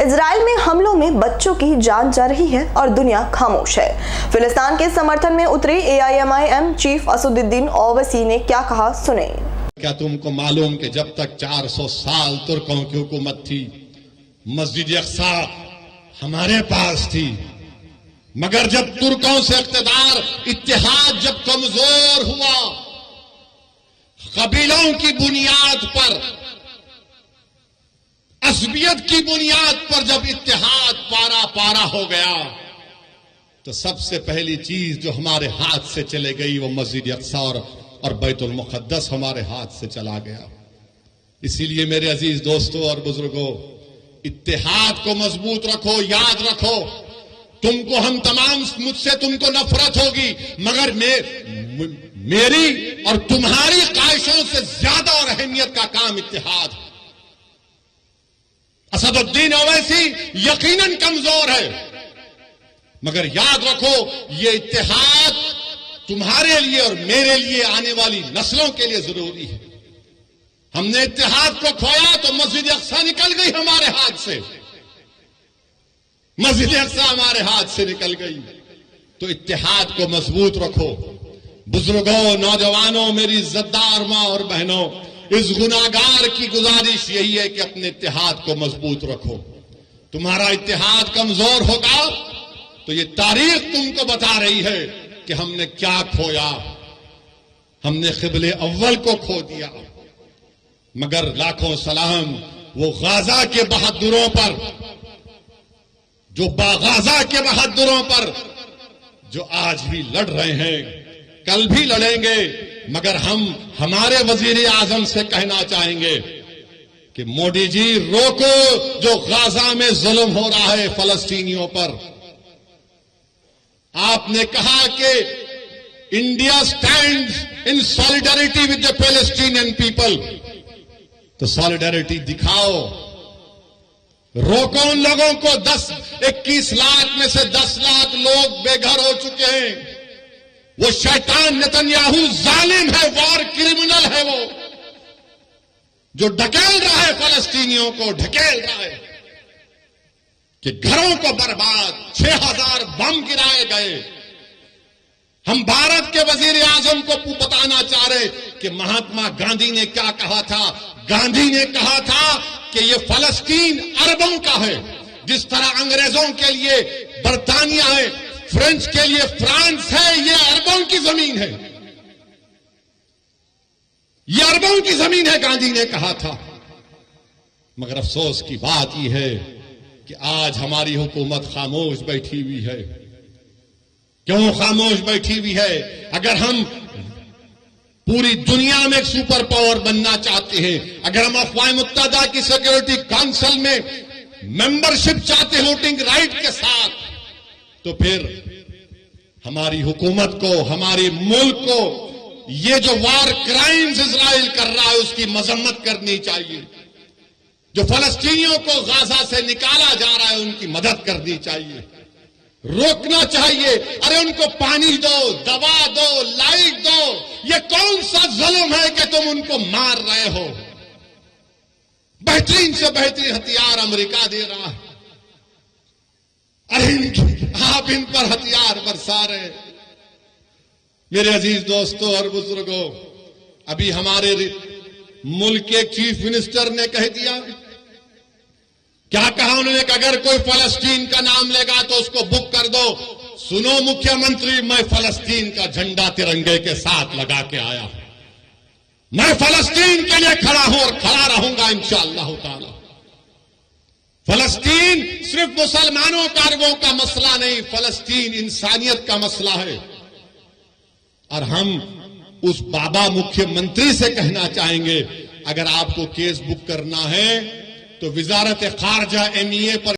اسرائیل میں حملوں میں بچوں کی جان جا رہی ہے اور دنیا خاموش ہے۔ فلسطین کے سمرتھن میں اترے AIMIM چیف اسد الدین اویسی نے کیا کہا، سنیں۔ کیا تم کو معلوم کہ جب تک 400 سال ترکوں کی حکومت تھی، مسجد اقصی ہمارے پاس تھی، مگر جب ترکوں سے اقتدار اتحاد جب کمزور ہوا، قبیلوں کی بنیاد پر، عصبیت کی بنیاد پر جب اتحاد پارا پارا ہو گیا، تو سب سے پہلی چیز جو ہمارے ہاتھ سے چلے گئی وہ مسجد اقصی اور بیت المقدس ہمارے ہاتھ سے چلا گیا۔ اسی لیے میرے عزیز دوستوں اور بزرگوں، اتحاد کو مضبوط رکھو، یاد رکھو، تم کو ہم تمام، مجھ سے تم کو نفرت ہوگی، مگر میری اور تمہاری خواہشوں سے زیادہ اور اہمیت کا کام اتحاد ہے۔ اسد الدین اویسی یقیناً کمزور ہے، مگر یاد رکھو یہ اتحاد تمہارے لیے اور میرے لیے، آنے والی نسلوں کے لیے ضروری ہے۔ ہم نے اتحاد کو کھویا تو مسجد اقصی نکل گئی ہمارے ہاتھ سے، مسجد اقصی ہمارے ہاتھ سے نکل گئی۔ تو اتحاد کو مضبوط رکھو۔ بزرگوں، نوجوانوں، میری عزتدار ماں اور بہنوں، اس گناہگار کی گزارش یہی ہے کہ اپنے اتحاد کو مضبوط رکھو۔ تمہارا اتحاد کمزور ہوگا تو یہ تاریخ تم کو بتا رہی ہے کہ ہم نے کیا کھویا۔ ہم نے قبلے اول کو کھو دیا، مگر لاکھوں سلام وہ غازہ کے بہادروں پر، جو غازہ کے بہادروں پر جو آج بھی لڑ رہے ہیں، کل بھی لڑیں گے، مگر ہم ہمارے وزیر اعظم سے کہنا چاہیں گے کہ مودی جی روکو جو غازہ میں ظلم ہو رہا ہے فلسطینیوں پر۔ آپ نے کہا کہ India stands in solidarity with the Palestinian people, تو سالیڈیرٹی دکھاؤ، روکو ان لوگوں کو۔ 21 لاکھ میں سے 10 لاکھ لوگ بے گھر ہو چکے ہیں۔ وہ شیطان نتنیاہو ظالم ہے، وار کرمنل ہے، وہ جو ڈھکیل رہا ہے فلسطینیوں کو، ڈھکیل رہا ہے کہ گھروں کو برباد، 6000 بم گرائے گئے۔ ہم بھارت کے وزیر اعظم کو بتانا چاہ رہے کہ مہاتما گاندھی نے کیا کہا تھا۔ گاندھی نے کہا تھا کہ یہ فلسطین عربوں کا ہے، جس طرح انگریزوں کے لیے برطانیہ ہے، فرینچ کے لیے فرانس ہے، یہ عربوں کی زمین ہے، یہ عربوں کی زمین ہے، گاندھی نے کہا تھا۔ مگر افسوس کی بات یہ ہے کہ آج ہماری حکومت خاموش بیٹھی ہوئی ہے۔ کیوں خاموش بیٹھی ہوئی ہے؟ اگر ہم پوری دنیا میں ایک سپر پاور بننا چاہتے ہیں، اگر ہم اقوام متحدہ کی سیکورٹی کونسل میں ممبرشپ چاہتے ہیں ووٹنگ رائٹ کے ساتھ، تو پھر ہماری حکومت کو، ہمارے ملک کو یہ جو وار کرائمز اسرائیل کر رہا ہے اس کی مذمت کرنی چاہیے۔ جو فلسطینیوں کو غازہ سے نکالا جا رہا ہے ان کی مدد کرنی چاہیے، روکنا چاہیے۔ ارے ان کو پانی دو، دوا دو، لائٹ دو۔ یہ کون سا ظلم ہے کہ تم ان کو مار رہے ہو؟ بہترین سے بہترین ہتھیار امریکہ دے رہا ہے، ارے آپ ان پر ہتھیار برسا رہے۔ میرے عزیز دوستوں اور بزرگوں، ابھی ہمارے ملک کے چیف منسٹر نے کہہ دیا، کیا کہا انہوں نے کہ اگر کوئی فلسطین کا نام لے گا تو اس کو بک کر دو۔ سنو مکھیہ منتری، میں فلسطین کا جھنڈا ترنگے کے ساتھ لگا کے آیا ہوں، میں فلسطین کے لیے کھڑا ہوں اور کھڑا رہوں گا انشاءاللہ تعالی۔ فلسطین صرف مسلمانوں کا، عربوں کا مسئلہ نہیں، فلسطین انسانیت کا مسئلہ ہے۔ اور ہم اس بابا مکھیہ منتری سے کہنا چاہیں گے، اگر آپ کو کیس بک کرنا ہے تو وزارت خارجہ MEA پر